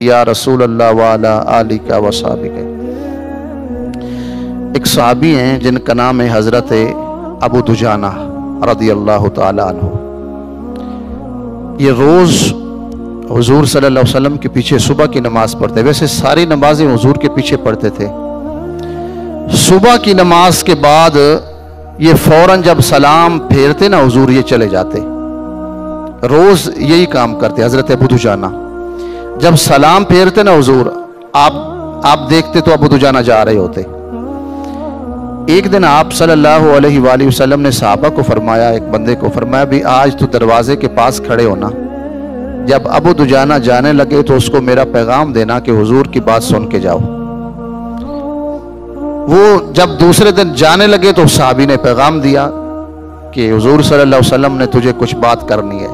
یا رسول اللہ وعلا آلہ و صحابہ۔ ایک صحابی ہیں جن کا نام ہے حضرت ابو دجانہ رضی اللہ تعالی عنہ۔ یہ روز حضور صلی اللہ علیہ وسلم کے پیچھے صبح کی نماز پڑھتے، ویسے ساری نمازیں حضور کے پیچھے پڑھتے تھے۔ صبح کی نماز کے بعد یہ فوراً جب سلام پھیرتے نا حضور یہ چلے جاتے، روز یہی کام کرتے حضرت ابو دجانہ۔ جب سلام پھیرتے نا حضور آپ دیکھتے تو ابو دجانہ جا رہے ہوتے۔ ایک دن آپ صلی اللہ علیہ وآلہ وسلم نے صحابہ کو فرمایا، ایک بندے کو فرمایا بھی آج تو دروازے کے پاس کھڑے ہونا، جب ابو دجانہ جانے لگے تو اس کو میرا پیغام دینا کہ حضور کی بات سن کے جاؤ۔ وہ جب دوسرے دن جانے لگے تو صحابی نے پیغام دیا کہ حضور صلی اللہ علیہ وسلم نے تجھے کچھ بات کرنی ہے۔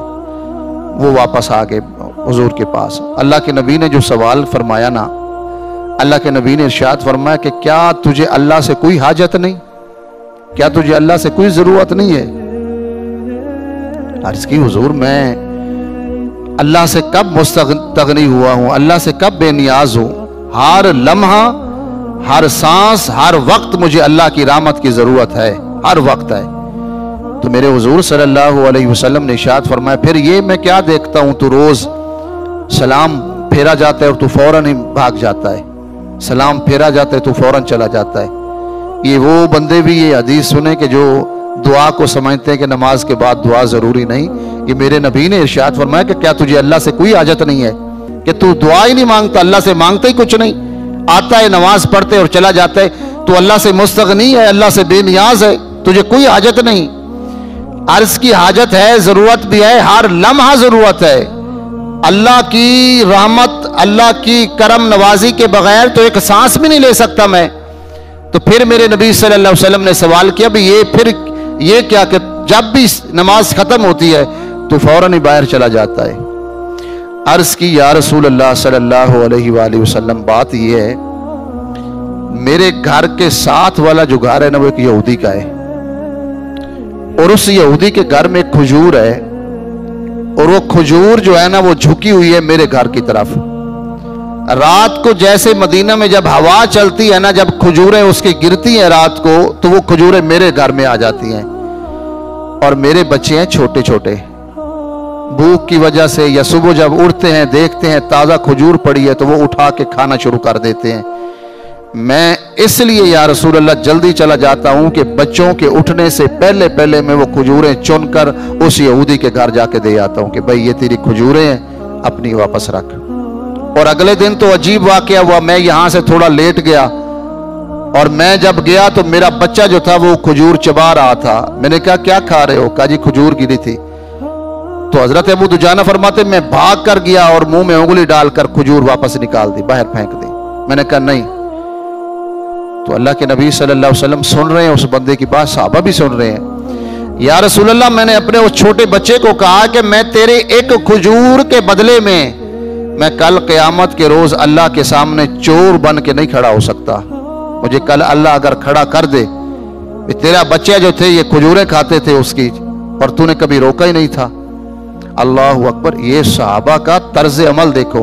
وہ واپس آ گئے حضور کے پاس۔ اللہ کے نبی نے جو سوال فرمایا نا، اللہ کے نبی نے ارشاد فرمایا کہ کیا تجھے اللہ سے کوئی حاجت نہیں؟ کیا تجھے اللہ سے کوئی ضرورت نہیں ہے؟ عرض کی حضور میں اللہ سے کب مستغنی ہوا ہوں، اللہ سے کب بے نیاز ہوں؟ ہر لمحہ، ہر سانس، ہر وقت مجھے اللہ کی رحمت کی ضرورت ہے، ہر وقت ہے۔ تو میرے حضور صلی اللہ علیہ وسلم نے ارشاد فرمایا پھر یہ میں کیا دیکھتا ہوں، تو روز سلام پھیرا جاتا ہے اور تو فوراً ہی بھاگ جاتا ہے، سلام پھیرا جاتا ہے تو فوراً چلا جاتا ہے۔ یہ وہ بندے بھی یہ حدیث سنیں کہ جو دعا کو سمجھتے ہیں کہ نماز کے بعد دعا ضروری نہیں۔ یہ میرے نبی نے ارشاد فرمایا کہ کیا تجھے اللہ سے کوئی حاجت نہیں ہے کہ تو دعا ہی نہیں مانگتا، اللہ سے مانگتا ہی کچھ نہیں، آتا ہے نماز پڑھتے اور چلا جاتا ہے، تو اللہ سے مستغنی ہے، اللہ سے بے نیاز ہے، تجھے کوئی حاجت نہیں۔ عرض کی حاجت ہے، ضرورت بھی ہے، ہر لمحہ ضرورت ہے۔ اللہ کی رحمت، اللہ کی کرم نوازی کے بغیر تو ایک سانس بھی نہیں لے سکتا میں۔ تو پھر میرے نبی صلی اللہ علیہ وسلم نے سوال کیا بھی یہ کیا کہ جب بھی نماز ختم ہوتی ہے تو فوراً ہی باہر چلا جاتا ہے۔ عرض کی یا رسول اللہ صلی اللہ علیہ وآلہ وسلم بات یہ ہے، میرے گھر کے ساتھ والا جو گھر ہے نا وہ ایک یہودی کا ہے، اور اس یہودی کے گھر میں ایک کھجور ہے، اور وہ کھجور جو ہے نا وہ جھکی ہوئی ہے میرے گھر کی طرف۔ رات کو جیسے مدینہ میں جب ہوا چلتی ہے نا، جب کھجوریں اس کی گرتی ہیں رات کو، تو وہ کھجوریں میرے گھر میں آ جاتی ہیں، اور میرے بچے ہیں چھوٹے چھوٹے، بھوک کی وجہ سے یا صبح جب اٹھتے ہیں دیکھتے ہیں تازہ کھجور پڑی ہے تو وہ اٹھا کے کھانا شروع کر دیتے ہیں۔ میں اس لیے یا رسول اللہ جلدی چلا جاتا ہوں کہ بچوں کے اٹھنے سے پہلے میں وہ کھجوریں چن کر اس یہودی کے گھر جا کے دے آتا ہوں کہ بھائی یہ تیری کھجوریں ہیں، اپنی واپس رکھ۔ اور اگلے دن تو عجیب واقعہ ہوا، میں یہاں سے تھوڑا لیٹ گیا، اور میں جب گیا تو میرا بچہ جو تھا وہ کھجور چبا رہا تھا۔ میں نے کہا کیا کھا رہے ہو؟ کہا جی کھجور گری تھی۔ تو حضرت ابو دجانہ فرماتے میں بھاگ کر گیا اور منہ میں انگلی ڈال کر کھجور واپس نکال دی، باہر پھینک دی۔ میں نے کہا نہیں۔ تو اللہ کے نبی صلی اللہ علیہ وسلم سن رہے ہیں اس بندے کی بات، صحابہ بھی سن رہے ہیں۔ یا رسول اللہ میں نے اپنے اس چھوٹے بچے کو کہا کہ میں تیرے ایک کھجور کے بدلے میں کل قیامت کے روز اللہ کے سامنے چور بن کے نہیں کھڑا ہو سکتا۔ مجھے کل اللہ اگر کھڑا کر دے، تیرا بچہ جو تھے یہ کھجوریں کھاتے تھے اس کی، اور تو نے کبھی روکا ہی نہیں تھا۔ اللہ اکبر، یہ صحابہ کا طرز عمل دیکھو۔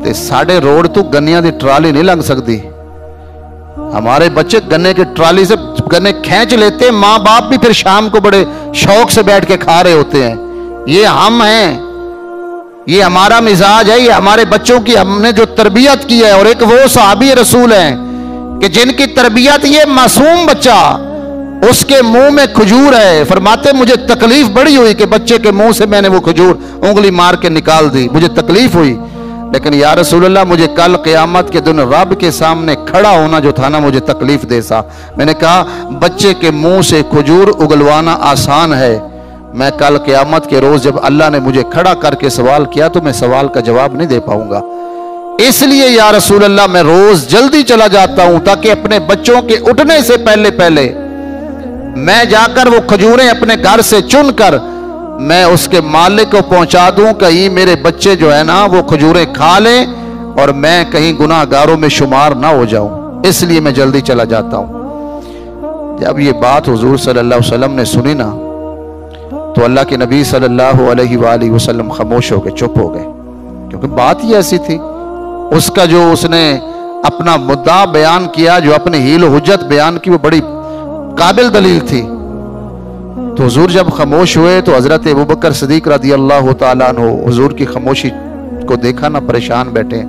تے ساڑھے روڈ تو گنیاں دی ٹرالی نہیں لنگ سکتی، ہمارے بچے گنے کے ٹرالی سے گنے کھینچ لیتے ہیں، ماں باپ بھی پھر شام کو بڑے شوق سے بیٹھ کے کھا رہے ہوتے ہیں۔ یہ ہم ہیں، یہ ہمارا مزاج ہے، یہ ہمارے بچوں کی ہم نے جو تربیت کی ہے۔ اور ایک وہ صحابی رسول ہیں کہ جن کی تربیت یہ معصوم بچہ، اس کے منہ میں کھجور ہے، فرماتے مجھے تکلیف بڑی ہوئی کہ بچے کے منہ سے میں نے وہ کھجور انگلی مار کے نکال دی، مجھے تکلیف ہوئی، لیکن یا رسول اللہ مجھے کل قیامت کے دن رب کے سامنے کھڑا ہونا جو تھا نا مجھے تکلیف دے سا۔ میں نے کہا بچے کے منہ سے کھجور اگلوانا آسان ہے، میں کل قیامت کے روز جب اللہ نے مجھے کھڑا کر کے سوال کیا تو میں سوال کا جواب نہیں دے پاؤں گا۔ اس لیے یا رسول اللہ میں روز جلدی چلا جاتا ہوں تاکہ اپنے بچوں کے اٹھنے سے پہلے میں جا کر وہ کھجوریں اپنے گھر سے چن کر میں اس کے مالک کو پہنچا دوں، کہیں میرے بچے جو ہے نا وہ کھجوریں کھا لیں اور میں کہیں گناہ گاروں میں شمار نہ ہو جاؤں، اس لیے میں جلدی چلا جاتا ہوں۔ جب یہ بات حضور صلی اللہ علیہ وسلم نے سنی نا تو اللہ کے نبی صلی اللہ علیہ وآلہ وسلم خاموش ہو گئے، چپ ہو گئے، کیونکہ بات ہی ایسی تھی۔ اس کا جو اس نے اپنا مدعا بیان کیا، جو اپنی حیل و حجت بیان کی، وہ بڑی قابل دلیل تھی۔ تو حضور جب خاموش ہوئے تو حضرت ابوبکر صدیق رضی اللہ تعالیٰ عنہ حضور کی خاموشی کو دیکھا نا، پریشان بیٹھے،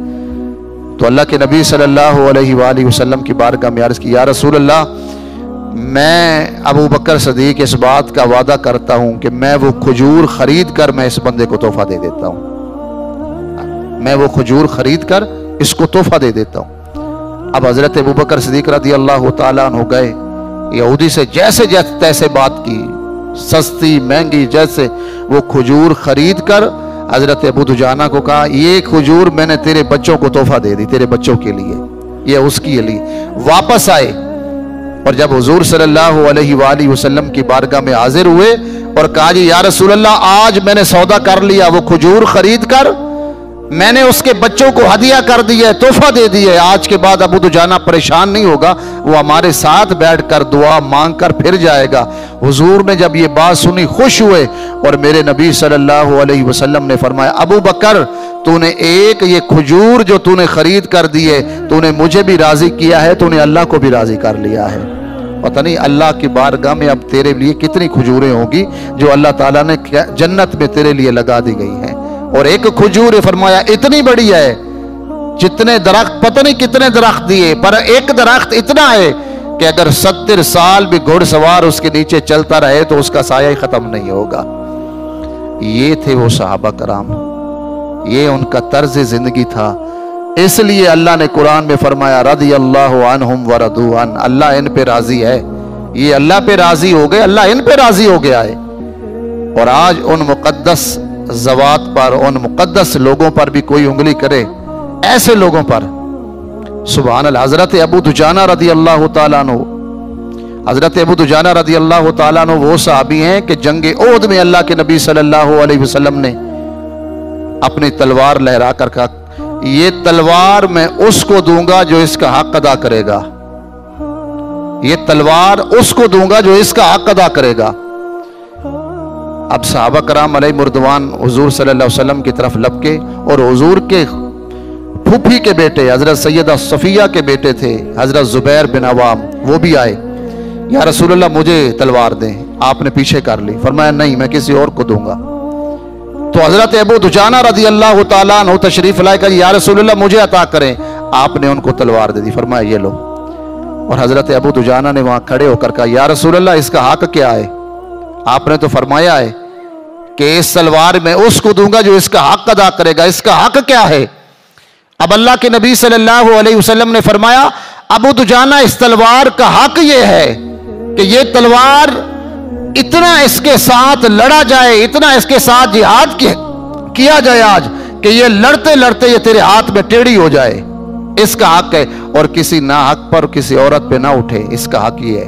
تو اللہ کے نبی صلی اللہ علیہ وآلہ وسلم کی بارگاہ میں عرض کی، یا رسول اللہ، میں ابوبکر صدیق اس بات کا وعدہ کرتا ہوں کہ میں وہ کھجور خرید کر میں اس بندے کو تحفہ دے دیتا ہوں، میں وہ کھجور خرید کر اس کو تحفہ دے دیتا ہوں۔ اب حضرت ابوبکر صدیق رضی اللہ تعالیٰ عنہ گئے، یہودی سے جیسے تیسے بات کی، سستی مہنگی جیسے، وہ کھجور خرید کر حضرت ابو دجانہ کو کہا، یہ کھجور میں نے تیرے بچوں کو تحفہ دے دی، تیرے بچوں کے لیے، یہ اس کے لیے۔ واپس آئے اور جب حضور صلی اللہ علیہ وآلہ وسلم کی بارگاہ میں حاضر ہوئے اور کہا، جی یا رسول اللہ، آج میں نے سودا کر لیا، وہ کھجور خرید کر میں نے اس کے بچوں کو ہدیہ کر دیا ہے، تحفہ دے دیا ہے، آج کے بعد ابو دجانہ پریشان نہیں ہوگا، وہ ہمارے ساتھ بیٹھ کر دعا مانگ کر پھر جائے گا۔ حضور نے جب یہ بات سنی خوش ہوئے، اور میرے نبی صلی اللہ علیہ وسلم نے فرمایا، ابو بکر، تو نے ایک یہ کھجور جو تو نے خرید کر دیے، تو نے مجھے بھی راضی کیا ہے، تو نے اللہ کو بھی راضی کر لیا ہے۔ پتہ نہیں اللہ کی بارگاہ میں اب تیرے لیے کتنی کھجوریں ہوں گی جو اللہ تعالیٰ نے جنت میں تیرے لیے لگا دی گئی ہیں۔ اور ایک کھجور فرمایا اتنی بڑی ہے، جتنے درخت، پتہ نہیں کتنے درخت دیے، پر ایک درخت اتنا ہے کہ اگر 70 سال بھی گھوڑ سوار اس کے نیچے چلتا رہے تو اس کا سایہ ہی ختم نہیں ہوگا۔ یہ تھے وہ صحابہ کرام، یہ ان کا طرز زندگی تھا۔ اس لیے اللہ نے قرآن میں فرمایا، رضی اللہ عنہم ورضوا عنہ، اللہ ان پہ راضی ہے، یہ اللہ پہ راضی ہو گئے، اللہ ان پہ راضی ہو گیا ہے۔ اور آج ان مقدس ذوات پر، ان مقدس لوگوں پر بھی کوئی انگلی کرے، ایسے لوگوں پر، سبحان اللہ۔ حضرت ابو دجانہ رضی اللہ تعالیٰ عنہ، حضرت ابو دجانہ رضی اللہ تعالیٰ عنہ وہ صحابی ہیں کہ جنگ احد میں اللہ کے نبی صلی اللہ علیہ وسلم نے اپنی تلوار لہرا کر کہا، یہ تلوار میں اس کو دوں گا جو اس کا حق ادا کرے گا، یہ تلوار اس کو دوں گا جو اس کا حق ادا کرے گا۔ اب صحابہ کرام علیہ مردوان حضور صلی اللہ علیہ وسلم کی طرف لپکے، اور حضور کے پھوپھی کے بیٹے حضرت سیدہ صفیہ کے بیٹے تھے حضرت زبیر بن عوام، وہ بھی آئے، یا رسول اللہ مجھے تلوار دیں۔ آپ نے پیچھے کر لی، فرمایا نہیں، میں کسی اور کو دوں گا۔ تو حضرت ابو دجانہ رضی اللہ تعالیٰ عنہ تشریف لائے کہ یا رسول اللہ مجھے عطا کریں، آپ نے ان کو تلوار دے دی، فرمایا یہ لو۔ اور حضرت ابو دجانہ نے وہاں کھڑے ہو کر کہا، یا رسول اللہ اس کا حق کیا ہے؟ آپ نے تو فرمایا ہے کہ اس تلوار میں اس کو دوں گا جو اس کا حق ادا کرے گا، اس کا حق کیا ہے؟ اب اللہ کے نبی صلی اللہ علیہ وسلم نے فرمایا، ابو دجانہ اس تلوار کا حق یہ ہے کہ یہ تلوار اتنا اس کے ساتھ لڑا جائے، اتنا اس کے ساتھ جہاد کیا جائے آج کہ یہ لڑتے لڑتے یہ تیرے ہاتھ میں ٹیڑھی ہو جائے، اس کا حق ہے، اور کسی ناحق پر کسی عورت پہ نہ اٹھے، اس کا حق یہ ہے۔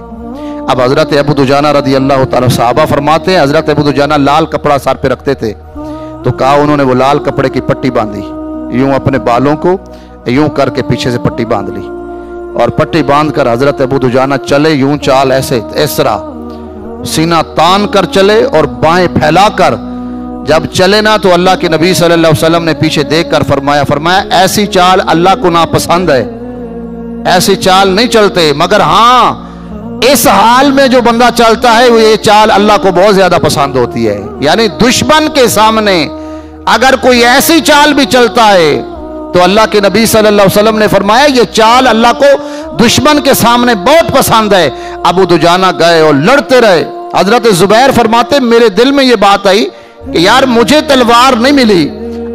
اب حضرت ابو دجانہ رضی اللہ تعالیٰ صحابہ فرماتے ہیں، حضرت ابو دجانہ لال کپڑا سر پہ رکھتے تھے، تو کہا انہوں نے وہ لال کپڑے کی پٹی باندھی، یوں اپنے بالوں کو یوں کر کے پیچھے سے پٹی باندھ لی، اور پٹی باندھ کر حضرت ابو دجانہ چلے، یوں چال ایسے اس طرح سینہ تان کر چلے اور بائیں پھیلا کر جب چلے نا، تو اللہ کے نبی صلی اللہ علیہ وسلم نے پیچھے دیکھ کر فرمایا ایسی چال اللہ کو ناپسند ہے، ایسی چال نہیں چلتے، مگر ہاں اس حال میں جو بندہ چلتا ہے وہ یہ چال اللہ کو بہت زیادہ پسند ہوتی ہے۔ یعنی دشمن کے سامنے اگر کوئی ایسی چال بھی چلتا ہے تو اللہ کے نبی صلی اللہ علیہ وسلم نے فرمایا یہ چال اللہ کو دشمن کے سامنے بہت پسند ہے۔ ابو دجانہ گئے اور لڑتے رہے۔ حضرت زبیر فرماتے میرے دل میں یہ بات آئی کہ یار مجھے تلوار نہیں ملی،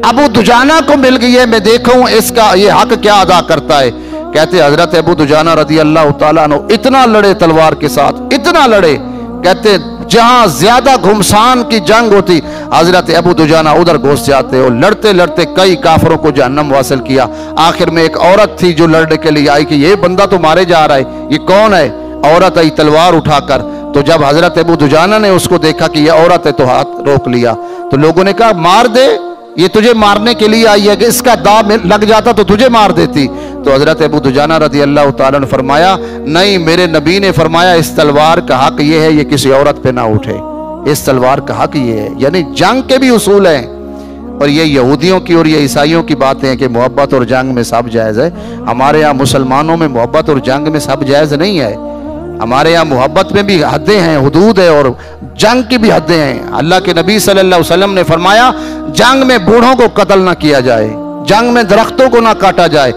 ابو دجانہ کو مل گئی ہے، میں دیکھوں اس کا یہ حق کیا ادا کرتا ہے۔ کہتے حضرت ابو دجانہ رضی اللہ تعالیٰ عنہ اتنا لڑے تلوار کے ساتھ، اتنا لڑے، کہتے جہاں زیادہ گھمسان کی جنگ ہوتی حضرت ابو دجانہ ادھر گھس جاتے، اور لڑتے لڑتے کئی کافروں کو جہنم واصل کیا۔ آخر میں ایک عورت تھی جو لڑنے کے لیے آئی کہ یہ بندہ تو مارے جا رہا ہے، یہ کون ہے؟ عورت آئی تلوار اٹھا کر، تو جب حضرت ابو دجانہ نے اس کو دیکھا کہ یہ عورت ہے تو ہاتھ روک لیا، تو لوگوں نے کہا مار دے، یہ تجھے مارنے کے لیے آئی ہے، کہ اس کا داغ لگ جاتا تو تجھے مار دیتی۔ تو حضرت ابو دجانہ رضی اللہ تعالیٰ نے فرمایا نہیں، میرے نبی نے فرمایا اس تلوار کا حق یہ ہے یہ کسی عورت پہ نہ اٹھے، اس تلوار کا حق یہ ہے۔ یعنی جنگ کے بھی اصول ہیں، اور یہ یہودیوں کی اور یہ عیسائیوں کی باتیں ہیں کہ محبت اور جنگ میں سب جائز ہے۔ ہمارے یہاں مسلمانوں میں محبت اور جنگ میں سب جائز نہیں ہے۔ ہمارے یہاں محبت میں بھی حدیں ہیں، حدود ہے، اور جنگ کی بھی حدیں ہیں۔ اللہ کے نبی صلی اللہ علیہ وسلم نے فرمایا جنگ میں بوڑھوں کو قتل نہ کیا جائے، جنگ میں درختوں کو نہ کاٹا جائے،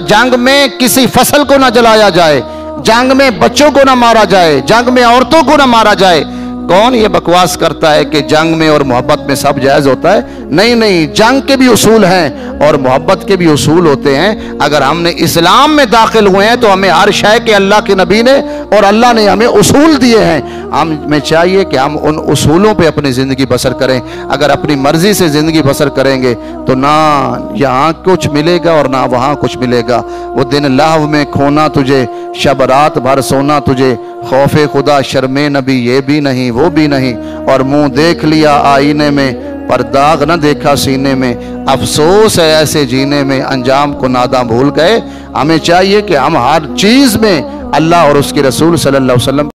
جنگ میں کسی فصل کو نہ جلایا جائے، جنگ میں بچوں کو نہ مارا جائے، جنگ میں عورتوں کو نہ مارا جائے۔ کون یہ بکواس کرتا ہے کہ جنگ میں اور محبت میں سب جائز ہوتا ہے؟ نہیں نہیں، جنگ کے بھی اصول ہیں اور محبت کے بھی اصول ہوتے ہیں۔ اگر ہم نے اسلام میں داخل ہوئے ہیں تو ہمیں ہر شے کے اللہ کے نبی نے اور اللہ نے ہمیں اصول دیے ہیں، ہمیں چاہیے کہ ہم ان اصولوں پہ اپنی زندگی بسر کریں۔ اگر اپنی مرضی سے زندگی بسر کریں گے تو نہ یہاں کچھ ملے گا اور نہ وہاں کچھ ملے گا۔ وہ دن لہو میں کھونا تجھے، شب رات بھر سونا تجھے، خوف خدا شرم نبی یہ بھی نہیں وہ بھی نہیں، اور منہ دیکھ لیا آئینے میں پر داغ نہ دیکھا سینے میں، افسوس ہے ایسے جینے میں انجام کو ناداں بھول گئے۔ ہمیں چاہیے کہ ہم ہر چیز میں اللہ اور اس کے رسول صلی اللہ علیہ وسلم